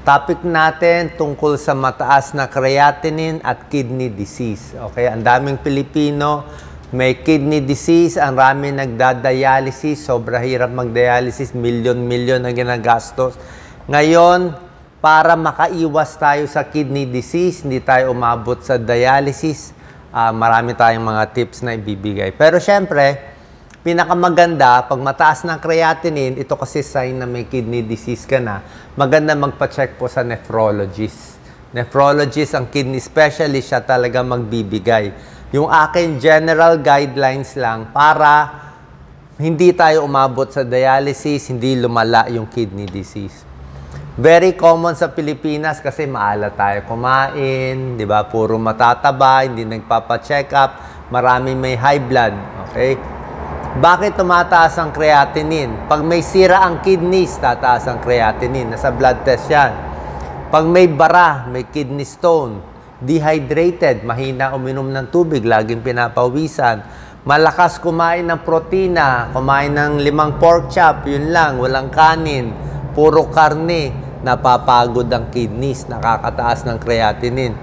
topic natin tungkol sa mataas na creatinine at kidney disease. Okay, ang daming Pilipino may kidney disease, ang rami nagda-dialysis, sobra hirap mag-dialysis, milyon-milyon ang ginagastos. Ngayon, para makaiwas tayo sa kidney disease, hindi tayo umabot sa dialysis, marami tayong mga tips na ibibigay. Pero syempre, pinakamaganda, pag mataas ng creatinine, ito kasi sign na may kidney disease ka na, maganda magpa-check po sa nephrologist. Nephrologist, ang kidney specialist, siya talaga magbibigay. Yung akin general guidelines lang para hindi tayo umabot sa dialysis, hindi lumala yung kidney disease. Very common sa Pilipinas kasi maalat tayo kumain, di ba? Puro matataba, hindi nagpapa-check up, marami may high blood, okay? Bakit tumataas ang creatinine? Pag may sira ang kidneys, tataas ang creatinine. Nasa blood test yan. Pag may bara, may kidney stone, dehydrated, mahina uminom ng tubig, laging pinapawisan, malakas kumain ng protina, kumain ng 5 pork chop, yun lang, walang kanin, puro karne, napapagod ang kidneys, nakakataas ng creatinine.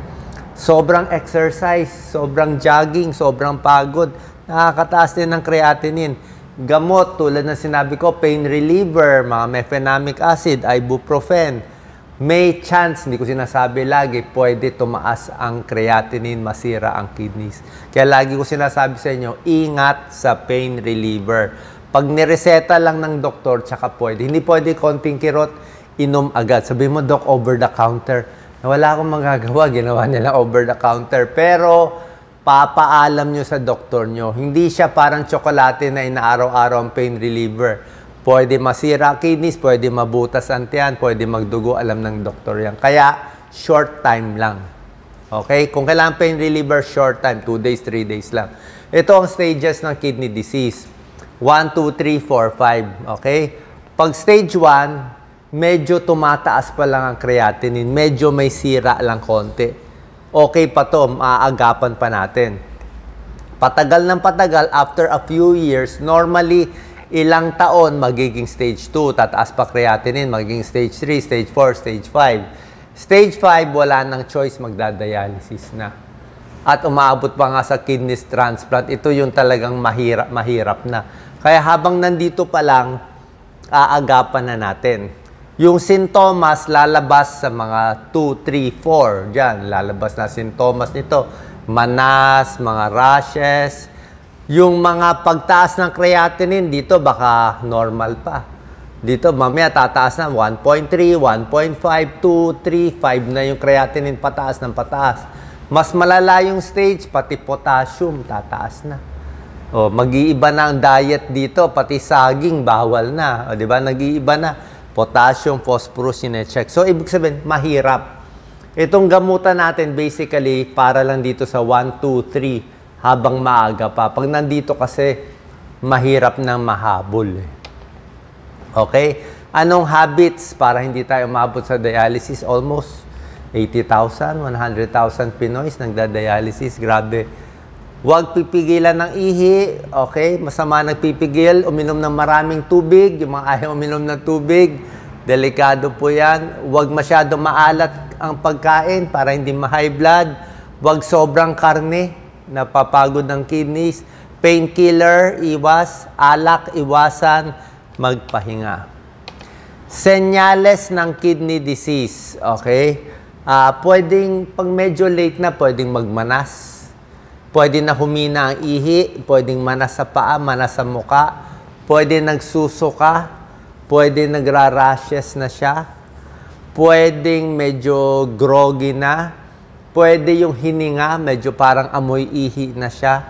Sobrang exercise, sobrang jogging, sobrang pagod, nakakataas din ng creatinine. Gamot, tulad ng sinabi ko, pain reliever, mga mefenamic acid, ibuprofen. May chance, hindi ko sinasabi lagi, pwede tumaas ang creatinine, masira ang kidneys. Kaya lagi ko sinasabi sa inyo, ingat sa pain reliever. Pag nireseta lang ng doktor, tsaka pwede. Hindi pwede konting kirot, inom agad. Sabi mo, Doc, over the counter. Wala akong magagawa, ginawa nila over the counter. Pero, papaalam nyo sa doktor nyo. Hindi siya parang tsokolate na inaaraw-araw ang pain reliever. Pwede masira kidneys, pwede mabutas ang tiyan, pwede magdugo, alam ng doktor yan. Kaya, short time lang. Okay? Kung kailangan pain reliever, short time, 2 days, 3 days lang. Ito ang stages ng kidney disease. 1, 2, 3, 4, 5. Okay? Pag stage 1, medyo tumataas pa lang ang creatinine, medyo may sira lang konti. Okay pa to, maaagapan pa natin. Patagal ng patagal, after a few years, normally, ilang taon magiging stage 2, tataas pa creatinine, magiging stage 3, stage 4, stage 5. Stage 5, wala nang choice, magdadialysis na. At umaabot pa nga sa kidney transplant, ito yung talagang mahirap na. Kaya habang nandito pa lang, aagapan na natin. Yung sintomas lalabas sa mga 2, 3, 4. Diyan, lalabas na sintomas nito. Manas, mga rashes. Yung mga pagtaas ng creatinine, dito baka normal pa. Dito, mamaya tataas na 1.3, 1.5, 2, 3, 5 na yung creatinine, pataas ng pataas. Mas malala yung stage, pati potassium, tataas na. O, mag-iiba na ang diet dito, pati saging, bawal na. O, di ba, nag-iiba na. Potassium, phosphorus, sine-check. So, ibig sabihin, mahirap. Itong gamutan natin, basically, para lang dito sa 1, 2, 3, habang maaga pa. Pag nandito kasi, mahirap na mahabol. Okay? Anong habits para hindi tayo umabot sa dialysis? Almost 80,000, 100,000 Pinoys nagda-dialysis. Grabe. Huwag pipigilan ng ihi, okay? Masama nagpipigil, uminom ng maraming tubig, yung mga ayaw uminom ng tubig, delikado po yan. Huwag masyado maalat ang pagkain para hindi ma-high blood. Huwag sobrang karne, napapagod ng kidneys. Painkiller, iwas. Alak, iwasan. Magpahinga. Senyales ng kidney disease, okay? Pwedeng, pag medyo late na, pwedeng magmanas. Pwede na humina ang ihi, pwedeng manas sa paa, manas sa muka, pwede nagsusuka, pwede nagra-rashes na siya, pwedeng medyo groggy na, pwede yung hininga, medyo parang amoy ihi na siya,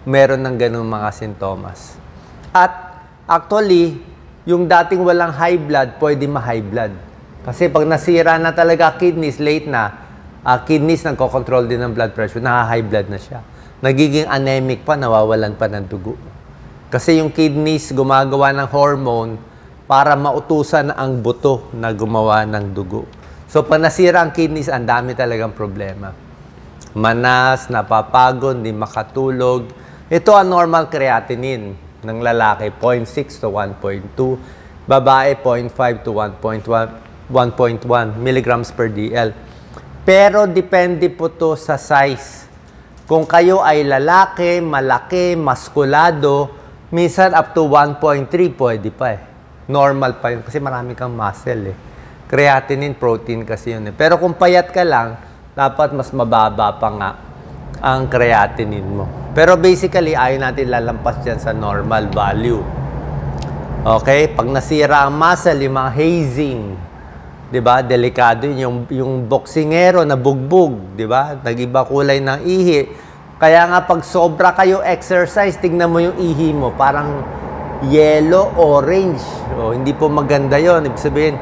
meron ng ganung mga sintomas. At actually, yung dating walang high blood, pwede ma-high blood. Kasi pag nasira na talaga kidneys, late na, kidneys nagko-control din ng blood pressure, na-high blood na siya. Nagiging anemic pa, nawawalan pa ng dugo. Kasi yung kidneys gumagawa ng hormone para mautusan ang buto na gumawa ng dugo. So, pag nasira ang kidneys, ang dami talagang problema. Manas, napapagod, hindi makatulog. Ito ang normal creatinine ng lalaki, 0.6 to 1.2. Babae, 0.5 to 1.1. 1.1 milligrams per DL. Pero depende po to sa size. Kung kayo ay lalaki, malaki, maskulado, minsan up to 1.3 pwede pa eh. Normal pa yun kasi marami kang muscle eh. Creatinine, protein kasi yun eh. Pero kung payat ka lang, dapat mas mababa pa nga ang creatinine mo. Pero basically, ayaw natin lalampas dyan sa normal value. Okay? Pag nasira ang muscle, yung mga hazing, di ba? Delikado yun. Yung boksingero na bugbog, di ba? Nag-iba kulay ng ihi. Kaya nga pag sobra kayo exercise, tignan mo yung ihi mo. Parang yellow, orange. O, hindi po maganda yon. Ibig sabihin,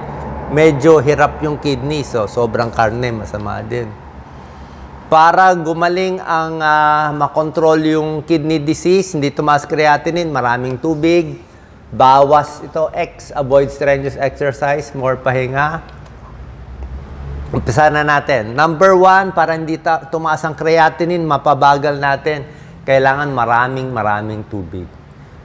medyo hirap yung kidney. So, sobrang karne, masama din. Para gumaling ang makontrol yung kidney disease, hindi tumaas creatinine, maraming tubig, bawas ito, avoid strenuous exercise, more pahinga. Umpisa na natin. Number 1, para hindi tumaas ang creatinine, mapabagal natin, kailangan maraming tubig.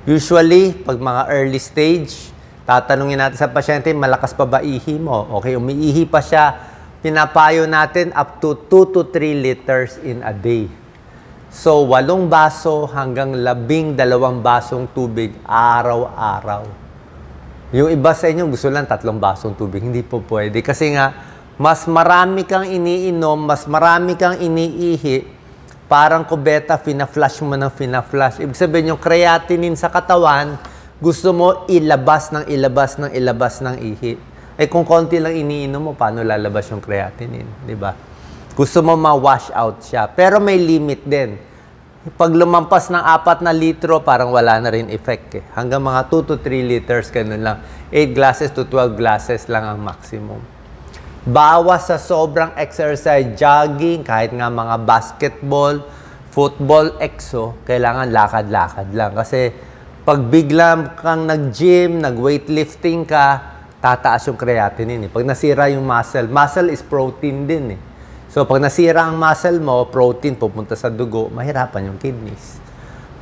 Usually, pag mga early stage, tatanungin natin sa pasyente, malakas pa ba ihi mo? Okay, umiihi pa siya, pinapayo natin up to 2 to 3 liters in a day. So, 8 baso hanggang 12 basong tubig araw-araw. Yung iba sa inyo gusto lang 3 basong tubig. Hindi po pwede. Kasi nga, mas marami kang iniinom, mas marami kang iniihi, parang kubeta, fina-flush mo ng fina-flush. Ibig sabihin, yung creatinine sa katawan, gusto mo ilabas ng ihi. Eh kung konti lang iniinom mo, paano lalabas yung creatinine? Diba? Gusto mo ma-wash out siya. Pero may limit din. Pag lumampas ng 4 na litro, parang wala na rin effect eh. Hanggang mga 2 to 3 liters, ganun lang. 8 glasses to 12 glasses lang ang maximum. Bawas sa sobrang exercise, jogging, kahit nga mga basketball, football, exo, kailangan lakad-lakad lang. Kasi pag bigla kang nag-gym, nag-weightlifting ka, tataas yung creatinine. Pag nasira yung muscle is protein din eh. So, pag nasira ang muscle mo, protein pupunta sa dugo, mahirapan yung kidneys.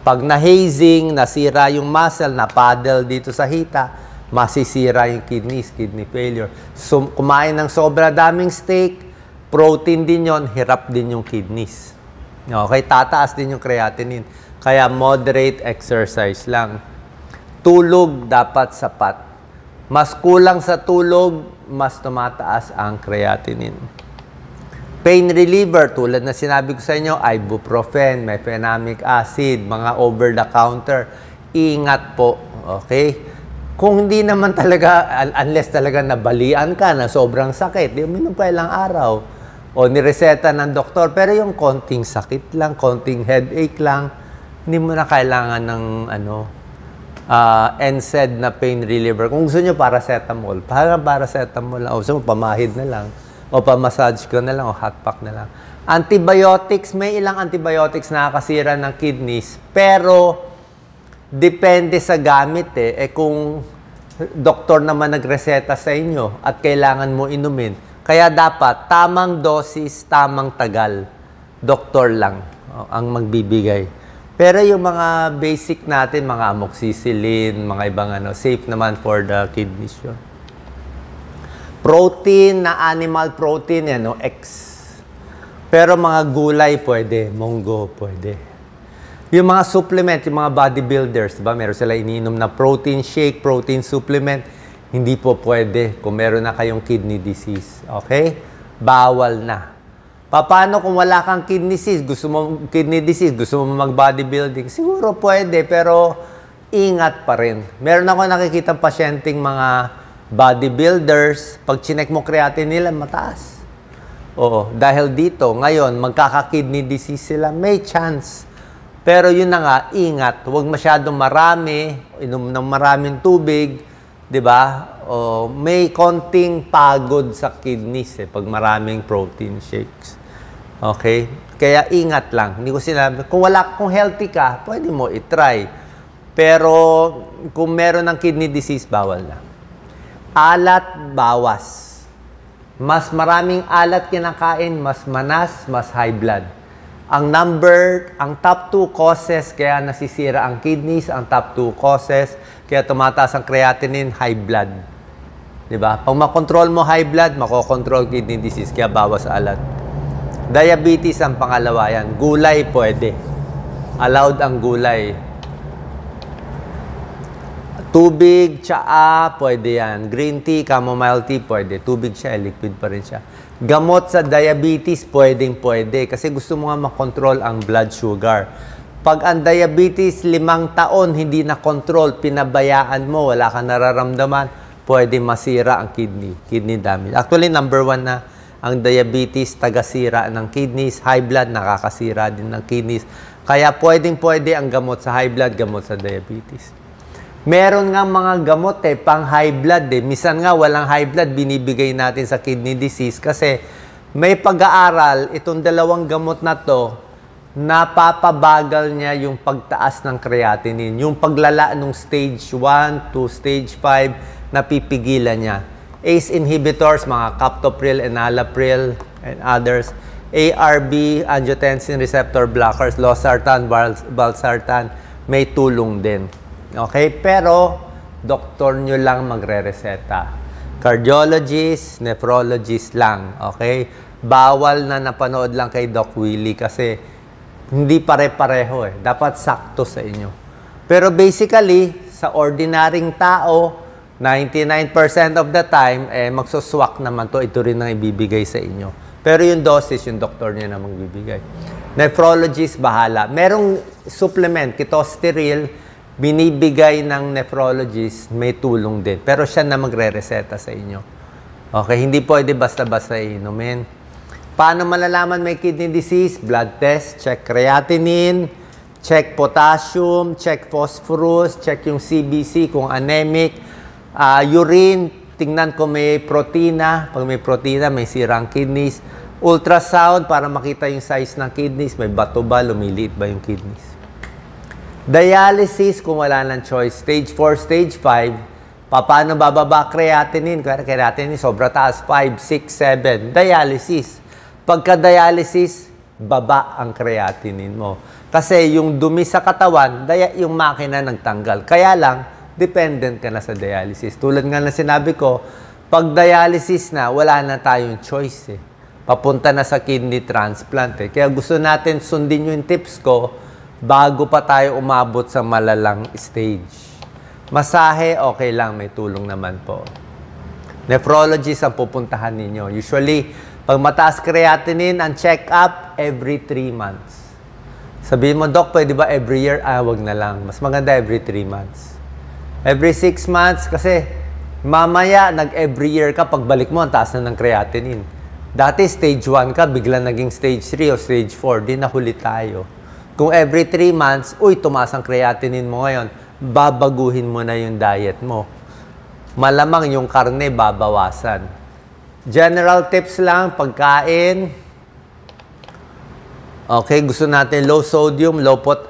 Pag na-hazing, nasira yung muscle, na-paddle dito sa hita, masisira yung kidneys, kidney failure. So, kumain ng sobra daming steak, protein din yon, hirap din yung kidneys. Okay, tataas din yung creatinine. Kaya moderate exercise lang. Tulog dapat sapat. Mas kulang sa tulog, mas tumataas ang creatinine. Pain reliever, tulad na sinabi ko sa inyo, ibuprofen, mefenamic acid, mga over-the-counter. Ingat po, okay? Kung hindi naman talaga, unless talaga nabalian ka na sobrang sakit, di uminom ka ilang araw. O nireseta ng doktor, pero yung konting sakit lang, konting headache lang, hindi mo na kailangan ng NSAID na pain reliever. Kung gusto nyo paracetamol, paracetamol lang. O gusto mo pamahid na lang. O pa-massage ko na lang, o hot pack na lang. Antibiotics, may ilang antibiotics na nakakasira ng kidneys, pero depende sa gamit eh. Eh kung doktor naman nagreseta sa inyo at kailangan mo inumin, kaya dapat tamang dosis, tamang tagal. Doktor lang ang magbibigay. Pero yung mga basic natin, mga amoxicillin, mga ibang safe naman for the kidneys yun. Protein na animal protein, X. Pero mga gulay pwede, munggo pwede. Yung mga supplement, yung mga bodybuilders, diba? Meron sila iniinom na protein shake, protein supplement, hindi po pwede kung meron na kayong kidney disease. Okay? Bawal na. Paano kung wala kang kidney disease, gusto mo mag-bodybuilding? Siguro pwede, pero ingat pa rin. Meron ako nakikitang pasyenteng mga bodybuilders, pag chinek mo creatinine nila, mataas. Oo, dahil dito, ngayon, magkaka-kidney disease sila, may chance. Pero yun na nga, ingat. Huwag masyadong marami, inom ng maraming tubig, di ba? O, may konting pagod sa kidneys pag maraming protein shakes. Okay? Kaya ingat lang. Hindi ko sinabi, kung healthy ka, pwede mo i-try. Pero kung meron ng kidney disease, bawal na. Alat, bawas. Mas maraming alat kinakain, mas manas, mas high blood. Ang top 2 causes kaya nasisira ang kidneys, ang top 2 causes kaya tumataas ang creatinine, high blood. Diba? Pag makontrol mo high blood, makokontrol kidney disease, kaya bawas alat. Diabetes ang pangalawa yan. Gulay pwede. Allowed ang gulay. Tubig, tsaa, pwede yan. Green tea, chamomile tea, pwede. Tubig siya, liquid pa rin siya. Gamot sa diabetes, pwede. Kasi gusto mo nga makontrol ang blood sugar. Pag ang diabetes 5 taon hindi na control, pinabayaan mo, wala kang nararamdaman, pwede masira ang kidney damage. Actually, number 1 na ang diabetes, tagasira ng kidneys, high blood, nakakasira din ng kidneys. Kaya pwede ang gamot sa high blood, gamot sa diabetes. Meron nga mga gamot pang high blood Minsan nga walang high blood, binibigay natin sa kidney disease kasi may pag-aaral, itong 2 gamot na to, napapabagal niya yung pagtaas ng creatinine. Yung paglala ng stage 1 to stage 5, napipigilan niya. ACE inhibitors, mga captopril, enalapril, and others. ARB, angiotensin receptor blockers, losartan, valsartan, may tulong din. Okay? Pero, doktor nyo lang magre-reseta. Cardiologist, nephrologist lang. Okay? Bawal na napanood lang kay Doc Willie kasi hindi pare-pareho Dapat sakto sa inyo. Pero basically, sa ordinaryong tao, 99% of the time, magsuswak naman to. Ito rin ang ibibigay sa inyo. Pero yung dosage, yung doktor niya na magbibigay. Nephrologist, bahala. Merong supplement, ketosteril, binibigay ng nephrologist, may tulong din. Pero siya na magre-reseta sa inyo. Okay, hindi pwede basta-basta inumin. Paano malalaman may kidney disease? Blood test, check creatinine, check potassium, check phosphorus, check yung CBC kung anemic. Urine, tingnan ko may protina. Pag may protina, may sirang kidneys. Ultrasound, para makita yung size ng kidneys. May bato ba? Lumiliit ba yung kidneys? Dialysis, kung wala ng choice. Stage 4, stage 5. Paano bababa creatinine? Creatinine, sobra taas. 5, 6, 7. Dialysis. Pagka-dialysis, baba ang creatinine mo. Kasi yung dumi sa katawan, yung makina nagtanggal. Kaya lang, dependent ka na sa dialysis. Tulad nga na sinabi ko, pag dialysis na, wala na tayong choice Papunta na sa kidney transplant Kaya gusto natin sundin yung tips ko bago pa tayo umabot sa malalang stage. Masahe, okay lang, may tulong naman po. Nephrologist ang pupuntahan ninyo. Usually, pag mataas creatinine, ang check-up every 3 months. Sabihin mo, Doc, pwede ba every year? Wag na lang. Mas maganda every 3 months. Every 6 months, kasi mamaya, nag-every year ka, pagbalik mo, ang taas na ng creatinine. Dati, stage 1 ka, bigla naging stage 3 o stage 4, di nahuli tayo. Kung every 3 months, tumaas ang creatinine mo ngayon, babaguhin mo na yung diet mo. Malamang yung karne, babawasan. General tips lang, pagkain. Okay, gusto natin low sodium,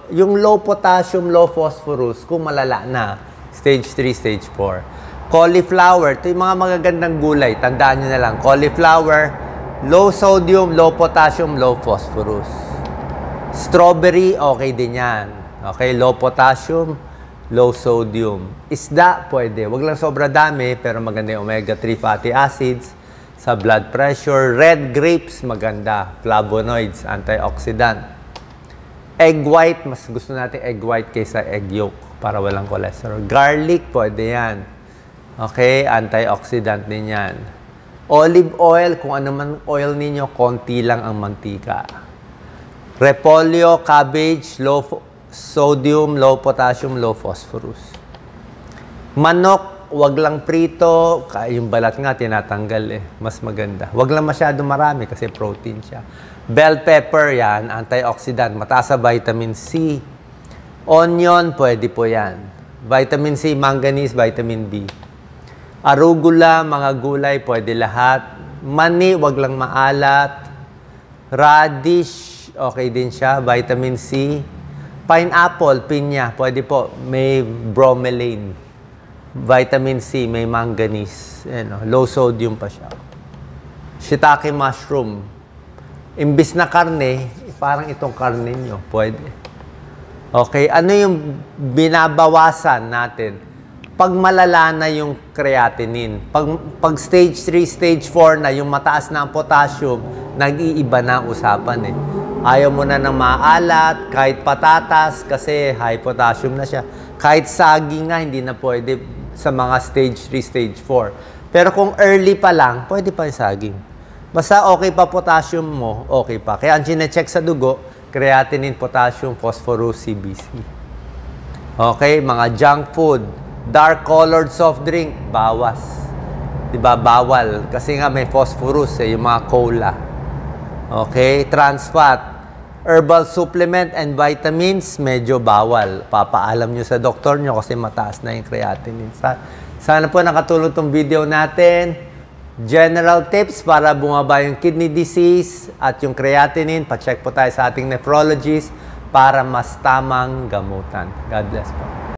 yung low potassium, low phosphorus, kung malala na. Stage 3, stage 4. Cauliflower, ito yung mga magagandang gulay. Tandaan nyo na lang. Cauliflower, low sodium, low potassium, low phosphorus. Strawberry, okay din yan. Okay, low potassium, low sodium. Isda, pwede. Huwag lang sobra dami, pero maganda yung omega-3 fatty acids sa blood pressure. Red grapes, maganda. Flavonoids, antioxidant. Egg white, mas gusto natin egg white kaysa egg yolk para walang cholesterol. Garlic, pwede yan. Okay, antioxidant din yan. Olive oil, kung ano man oil ninyo, konti lang ang mantika. Repolyo, cabbage, low sodium, low potassium, low phosphorus. Manok, wag lang prito, yung balat nga tinatanggal mas maganda. Wag lang masyado marami kasi protein siya. Bell pepper yan, antioxidant, mataas sa vitamin C. Onion, pwede po yan. Vitamin C, manganese, vitamin B. Arugula, mga gulay, pwede lahat. Mani, wag lang maalat. Radish, okay din siya, vitamin C. Pineapple, pinya, pwede po. May bromelain. Vitamin C, may manganese. Low sodium pa siya. Shiitake mushroom. Imbis na karne, parang itong karne nyo. Pwede. Okay, ano yung binabawasan natin? pag malala na yung creatinine. Pag stage 3, stage 4 na, yung mataas na ang potassium, nag-iiba na ang usapan eh. Ayaw mo na ng maalat, kahit patatas, kasi high potassium na siya. Kahit saging nga, hindi na pwede sa mga stage 3, stage 4. Pero kung early pa lang, pwede pa yung saging. Basta okay pa potassium mo, okay pa. Kaya ang chinecheck sa dugo, creatinine, potassium, phosphorus, CBC. Okay, mga junk food, dark colored soft drink, bawas. Diba, bawal. Kasi nga may phosphorus yung mga cola. Okay, trans fat, herbal supplement and vitamins, medyo bawal. Papaalam nyo sa doktor nyo kasi mataas na yung creatinine. Sana po nakatulong tong video natin. General tips para bumaba yung kidney disease at yung creatinine. Pa-check po tayo sa ating nephrologist para mas tamang gamutan. God bless po.